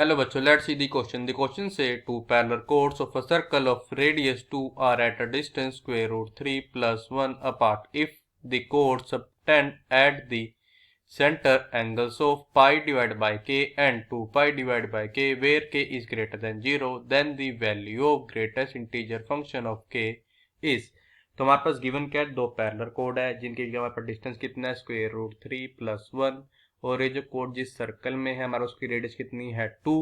Hello bachcho, let's see the question. The question say two parallel chords of a circle of radius 2 are at a distance square root 3 plus 1 apart. If the chords subtend at the center angles of pi divided by k and 2 pi divided by k where k is greater than 0, then the value of greatest integer function of k is. तो हमारे पास given क्या है, दो parallel code है जिनके हमारे पास distance कितना है स्क्वायर रूट 3 प्लस 1 और ये जो कोड जिस सर्कल में है हमारा उसकी रेडियस कितनी है 2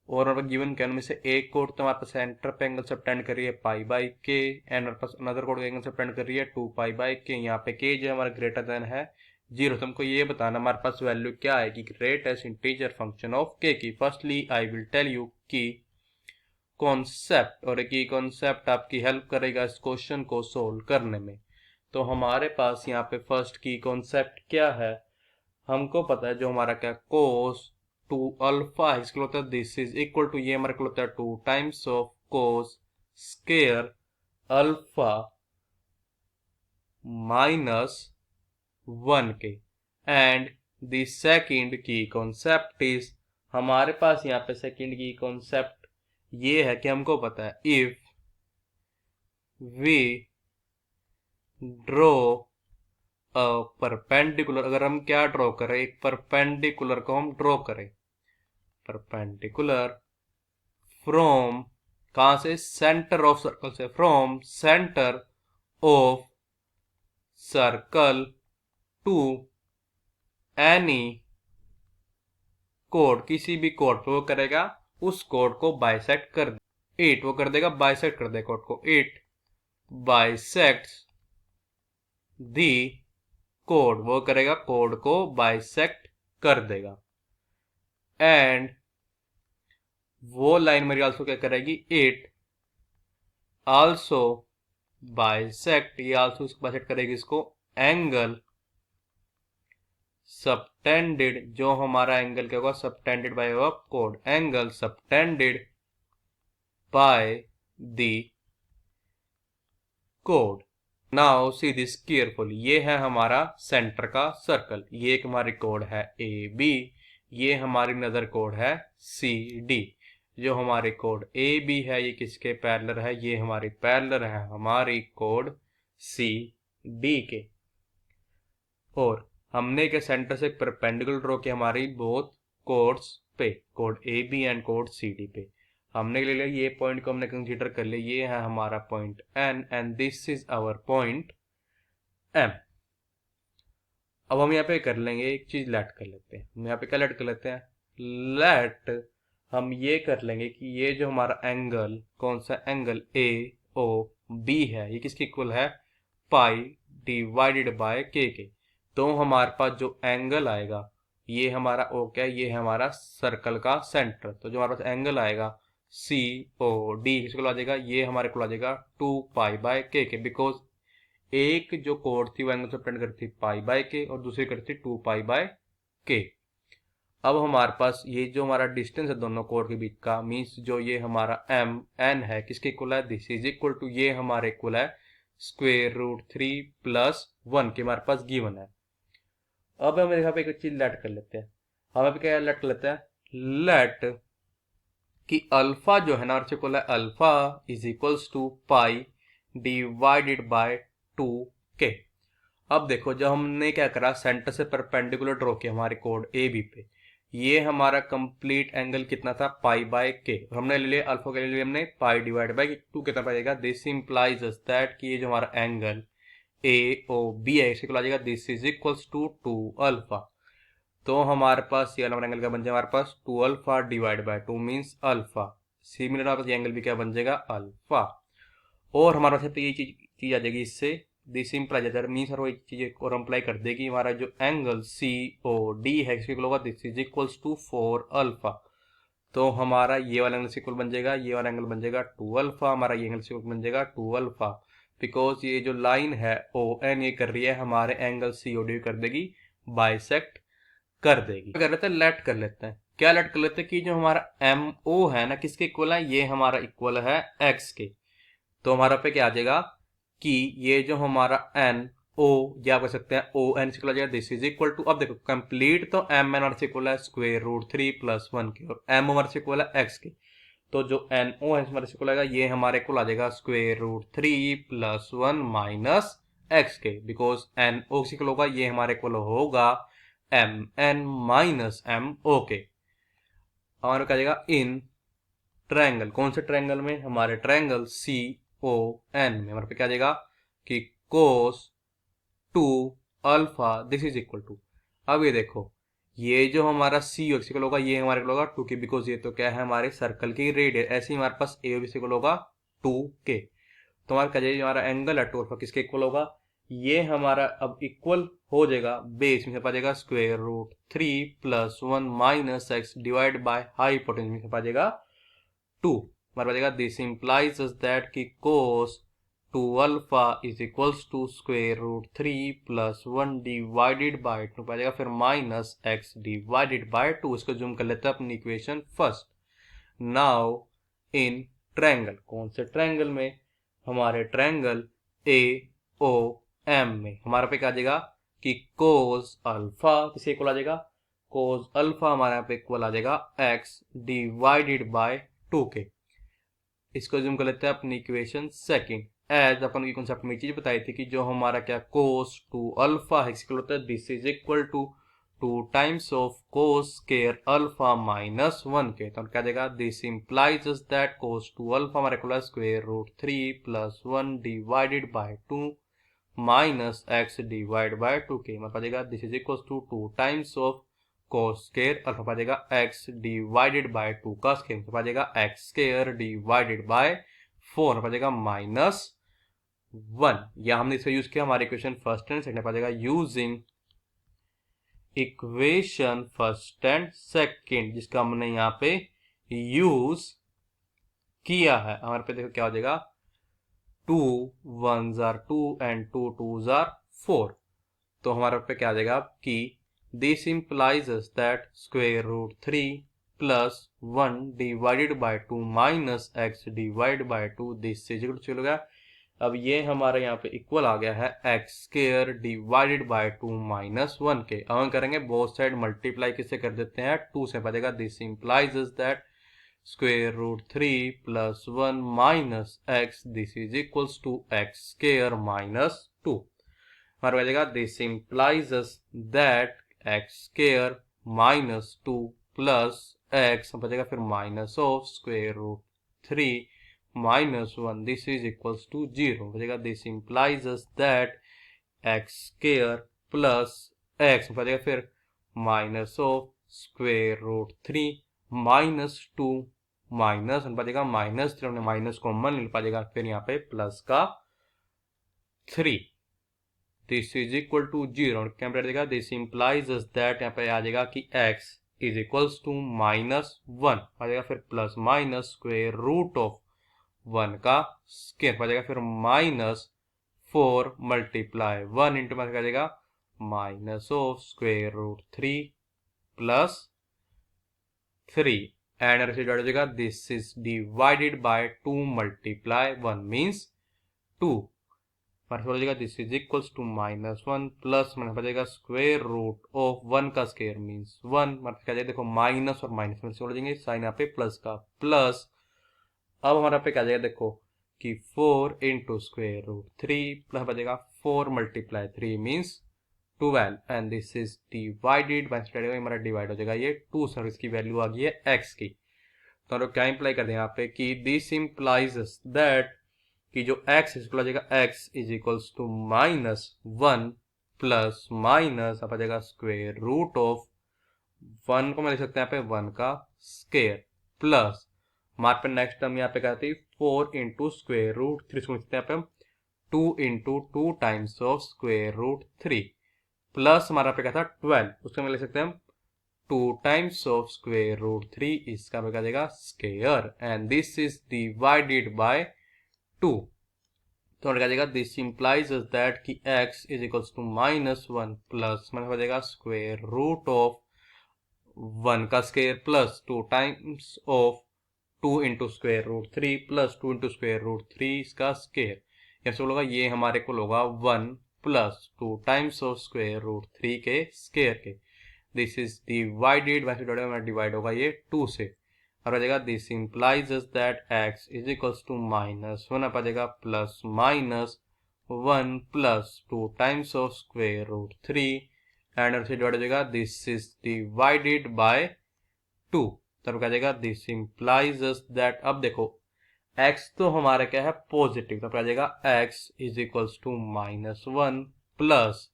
और हमारे गिवन के में से एक कोड तो हमारे पास सेंटर पे एंगल सबटेंड कर रही है पाई बाई के एंड हमारे पास अनदर कोड एंगल सबटेंड कर रही है 2 पाई बाई के। यहाँ पे के जो हमारा ग्रेटर देन है 0। तो हमको ये बताना हमारे पास वैल्यू क्या आएगी ग्रेटेस्ट इंटीजर फंक्शन ऑफ के की। Firstly I will tell you की कॉन्सेप्ट और एक ही कॉन्सेप्ट आपकी हेल्प करेगा इस क्वेश्चन को सोल्व करने में। तो हमारे पास यहाँ पे फर्स्ट की कॉन्सेप्ट क्या है, हमको पता है जो हमारा क्या कोस टू अल्फा है इसके होता है दिस इज इक्वल टू ये हमारे को होता है 2 times of cos square alpha minus 1 के। एंड द सेकंड की कॉन्सेप्ट इज हमारे पास यहाँ पे सेकंड की कॉन्सेप्ट ये है कि हमको पता है इफ वी ड्रॉ परपेंडिकुलर, अगर हम क्या ड्रॉ करें एक परपेंडिकुलर को हम ड्रॉ करें, परपेंडिकुलर फ्रॉम कहां से सेंटर ऑफ सर्कल से, from centre of circle to any कोड, किसी भी कोड पे वो करेगा उस कोड को बाइसेक्ट कर दे, इट वो कर देगा बाइसेक्ट कर देगा कोड को, इट बाइसेक्ट्स दी कोड, वो करेगा कोड को बाइसेक्ट कर देगा। एंड वो लाइन मेरी आल्सो क्या करेगी, इट आल्सो बाइसेक्ट, ये आल्सो बाइसेक्ट करेगी इसको एंगल सबटेंडेड, जो हमारा एंगल क्या होगा subtended bye code, angle subtended by the code. Now see this carefully, ये है हमारा सेंटर का सर्कल, ये एक हमारी कोड है ए बी, ये हमारी नजर कोड है सी डी। जो हमारी कोड ए बी है ये किसके पैरेलल है, ये हमारी पैरेलल है हमारी कोड सी डी के। और हमने के सेंटर से परपेंडिकुलर ड्रॉ किया हमारी बोथ कोड्स पे, code A B and code C D पे। हमने ले लिया ये पॉइंट को हमने कंसीडर कर लिया, ये है हमारा point N and this is our point M. अब हम यहाँ पे कर लेंगे एक चीज लेट कर लेते हैं, हम यहाँ पे क्या लेट कर लेते हैं, लेट हम ये कर लेंगे कि ये जो हमारा एंगल कौन सा एंगल ए ओ बी है ये किसके इक्वल है पाई डिवाइडेड बाय के। तो हमारे पास जो एंगल आएगा ये हमारा ओ क्या है, ये है हमारा सर्कल का सेंटर। तो जो हमारे पास एंगल आएगा सी ओ डी किसको आ जाएगा, ये हमारे को आ जाएगा 2 पाई बाय के, बिकॉज एक जो कोड थी वो एंगल सबटेंड करती थी पाई बाय के और दूसरी करती थी 2 पाई बाय के। अब हमारे पास ये जो हमारा डिस्टेंस है दोनों कोड के बीच का, मीन्स जो ये हमारा एम एन है किसके इक्वल है, दिस इज इक्वल टू ये हमारे इक्वल है स्क्वेयर रूट 3 प्लस 1 के हमारे पास गिवन है। अब हम यहाँ पे एक चीज लेट कर लेते हैं, हम यहाँ पे क्या लेट कर लेते हैं, लेट कि अल्फा जो है ना इक्वल है alpha is equals to pi divided by 2 के। अब देखो जब हमने क्या करा सेंटर से परपेंडिकुलर ड्रॉ किया हमारे कोड ए बी पे, ये हमारा कंप्लीट एंगल कितना था पाई बाय के, हमने ले लिया अल्फा के लिए हमने पाई डिवाइड बाय 2 कितना पाएगा, दिस इंप्लाइज अस दैट कि ये जो हमारा एंगल ए ओ बी है इसको आ जाएगा this is equals to 2 alpha. तो हमारे पास ये वाला एंगल क्या बन जाएगा हमारे पास 2 alpha divide by 2 means alpha, similar हमारे पास ये एंगल भी क्या बन जाएगा अल्फा। और हमारे पास ये चीज आ जाएगी इससे दिस इंप्लाई जाता मीन्स वो एक चीज और अप्लाई कर देगी, हमारा जो एंगल सी ओ डी है इसके होगा this is equals to 4 alpha. तो हमारा ये वाला एंगल इक्वल बन जाएगा, ये वाला एंगल बन जाएगा 2 अल्फा, हमारा ये एंगल इक्वल बन जाएगा 2 अल्फा, बिकॉज ये जो लाइन है ओ एन ये कर रही है हमारे एंगल सी ओ डी कर देगी बाइसेक्ट कर देगी। कर लेते हैं लेट कर लेते हैं, क्या लेट कर लेते हैं कि जो हमारा एम ओ है ना किसके इक्वल है, ये हमारा इक्वल है एक्स के। तो हमारा पे क्या आ जाएगा कि ये जो हमारा एन ओ, या आप कह सकते हैं ओ एन इक्वल आ जाएगा दिस इज इक्वल टू, अब देखो कंप्लीट तो एम एन आर इक्वल है स्क्वायर रूट 3 प्लस 1 के, और एम ओ इक्वल है एक्स के, तो जो एन ओ हमारे इक्वल आएगा ये हमारे को आ जाएगा square root 3 plus 1 minus x के, बिकॉज एन ओ इक्वल होगा ये हमारे इक्वल होगा M N minus M O के। हमारे क्या जाएगा इन ट्रायंगल, कौन से ट्रायंगल में, हमारे ट्रायंगल सी ओ एन में हमारे पे क्या जाएगा कि cos 2 alpha this is equal to, अब ये देखो ये जो हमारा सी इक्वल होगा ये हमारे को होगा 2 के, बिकॉज ये तो क्या है हमारे सर्कल की रेडियस, ऐसे ही हमारे पास ए इक्वल होगा 2 के, तो हमारा क्या जाएगा हमारा एंगल है 2 अल्फा किसके इक्वल होगा, ये हमारा अब इक्वल हो जाएगा बेस में से पा जाएगा square root 3 plus 1 minus x divide by hypotenuse में से पा जाएगा 2, हमारे पास जाएगा दिस इंप्लाइज दैट कि cos 2 alpha is equals to square root 3 plus 1 divided by 2 पाएगा फिर माइनस एक्स डिवाइडेड बाय 2, इसको जूम कर लेते हैं अपनी equation first. Now in triangle, कौन से ट्रायंगल में, हमारे ट्रायंगल ए ओ एम में हमारे पे क्या आ जाएगा कि कोस अल्फा किसके इक्वल आ जाएगा, कोस अल्फा हमारे यहाँ पे इक्वल आ जाएगा एक्स डिवाइडेड बाय 2 के, इसको जूम कर लेते हैं अपनी इक्वेशन सेकंड। एज अपन की कॉन्सेप्ट में चीज बताई थी कि जो हमारा क्या कोस 2 अल्फा है इक्वल होता है this is equal to 2 times of cos square alpha minus 1 के, तो क्या देगा this implies that cos 2 alpha हमारे को square root 3 plus 1 divided by 2 minus x divide by 2 के, मतलब देगा this is equal to 2 times of cos square alpha पा जाएगा एक्स डिवाइडेड बाय 2 का स्क्वायर, तो पा जाएगा एक्स स्क्वायर डिवाइडेड बाय 4 पा जाएगा माइनस 1, या हमने इसका यूज किया हमारे इक्वेशन फर्स्ट एंड सेकंड, पा जाएगा using equation first and second जिसका हमने यहाँ पे यूज किया है, हमारे पे देखो क्या हो जाएगा 2 1s are 2 and 2 2s are 4, तो हमारे पे क्या आ जाएगा कि this implies us that square root 3 plus 1 divided by 2 minus x divided by 2 this is equal to चलेगा, अब ये हमारे यहाँ पे इक्वल आ गया है x square divided by 2 minus 1 के, अब हम करेंगे बोथ साइड मल्टीप्लाई किससे कर देते हैं 2 से, बचेगा this implies that square root 3 plus 1 minus x this is equals to x square minus 2, हमारे बचेगा this implies that x square minus 2 plus x बचेगा फिर minus of square root 3 minus 1 this is equals to 0 बचेगा this implies us that x square plus x बचेगा फिर minus of square root 3 minus 2 minus बचेगा minus 3, हमने minus common ले पाएगा फिर यहाँ पे प्लस का 3 दिस इज इक्वल टू 0, क्या देगा दिस implies us that यहाँ पे आ जाएगा कि x is equals to minus 1 आ जाएगा फिर plus minus square root of 1 का स्क्वायर आ जाएगा फिर माइनस 4 मल्टीप्लाई 1 इंटू में आ जाएगा minus of square root 3 plus 3 and result हो जाएगा this is divided by 2 multiply 1 means 2, हो जाएगा this is equals to minus 1 plus में हो जाएगा स्क्वायर रूट ऑफ 1 का स्क्वायर मींस 1, मतलब क्या देखो माइनस और माइनस में से हो जाएंगे साइन यहाँ पे प्लस का प्लस, अब हमारा पे क्या जाएगा देखो कि 4 इंटू स्क्वायर रूट 3 प्लस बचेगा 4 multiply 3 means 12 and this is divided bye हमारा डिवाइड हो जाएगा ये 2 सर इसकी वैल्यू आ गई है x की, तो हम लोग क्या इंप्लाई करते हैं यहाँ पे कि दिस इंप्लाइज दैट कि जो x इसको आ जाएगा x is equals to minus 1 plus minus अब आ जाएगा स्क्वायर रूट ऑफ 1 को मैं लिख सकते हैं यहाँ पे 1 का स्क्वायर प्लस हमारे पे नेक्स्ट टर्म यहाँ पे क्या थी 4 इंटू स्क्वायर रूट 3 इसको लिखते हैं यहाँ पे 2 into 2 times of square root 3 plus हमारा पे क्या था 12 उसको हम लिख सकते हैं 2 टाइम्स ऑफ स्क्वायर रूट 3 इसका पे क्या जाएगा square and this is divided by 2, तो क्या जाएगा दिस इंप्लाइज दैट कि x is equals to minus 1 plus मतलब हो जाएगा स्क्वायर रूट ऑफ 1 का square plus 2 times of 2 into square root 3 plus 2 into square root 3 इसका स्क्वायर, ऐसे होगा ये हमारे को होगा 1 plus 2 times of square root 3 के स्क्वायर के। दिस इज डिवाइडेड, वैसे डिवाइड होगा ये 2 से और आ जाएगा this implies that x is equals to -1 आ जाएगा plus -1 plus 2 times of square root 3 and और से डिवाइड हो जाएगा दिस इज डिवाइडेड बाय 2। तब क्या जाएगा दिस इंप्लाइज दैट, अब देखो x तो हमारा क्या है पॉजिटिव, तो क्या जाएगा x is equals to -1 plus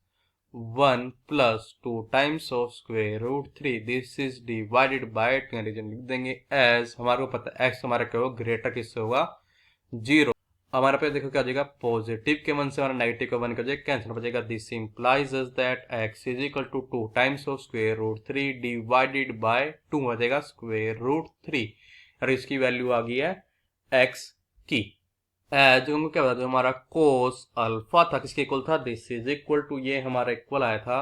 1 plus 2 times of square root 3 this is divided by 2 लिख देंगे एज हमारे को पता है x हमारा क्या होगा ग्रेटर किससे होगा 0। हमारे पे देखो क्या हो जाएगा पॉजिटिव के 1 से हमारा नेगेटिव का 1 कर जाएगा कैंसिल हो जाएगा। This implies that x is equal to 2 times of square root 3 divided by 2 हो जाएगा स्क्वायर रूट 3 और इसकी वैल्यू आ गई है x की। एज हमको क्या बता दो हमारा कोस अल्फा था किसके इक्वल था, दिस इज इक्वल टू ये हमारा इक्वल आया था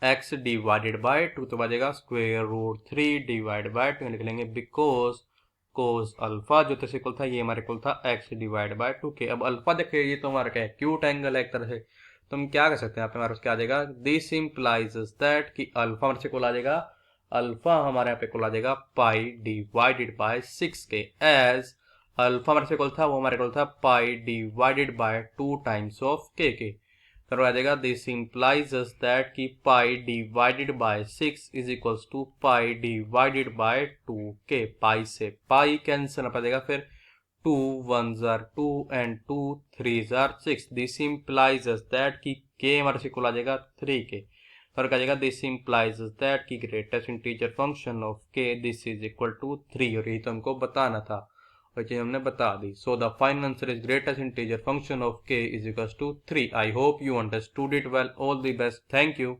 x डिवाइडेड बाय 2 तो बचेगा स्क्वायर रूट 3 डिवाइड बाय 2 लिख लेंगे बिकॉज कोस अल्फा जो तेरे इक्वल था ये हमारे इक्वल था x डिवाइड बाय 2 के। अब अल्फा देखिए ये तो हमारा क्या है क्यूट एंगल है एक तरह से, तो हम क्या कर सकते हैं यहाँ पे हमारे क्या आ जाएगा दिस इंप्लाइज दैट कि अल्फा हमारे से इक्वल आ जाएगा, अल्फा हमारे यहाँ पे इक्वल आ जाएगा पाई डिवाइडेड बाय 6 के। एज अल्फा हमारे से इक्वल था वो हमारे इक्वल था pi divided by 2 times of के। तो आ जाएगा दिस इंप्लाइज दैट कि pi divided by 6 is equals to pi divided by 2 के। पाई से पाई कैंसिल हो जाएगा, फिर 2 1s are 2 and 2 3s are 6। This implies that कि के हमारे से इक्वल आ जाएगा 3 के। तो आ जाएगा दिस इंप्लाइज दैट कि ग्रेटेस्ट इंटीजर फंक्शन ऑफ के दिस इज इक्वल टू 3 और यही तो हमको बताना था और चीज हमने बता दी। So the final answer is greatest integer function of k is equal to 3। I hope you understood it well. All the best, thank you.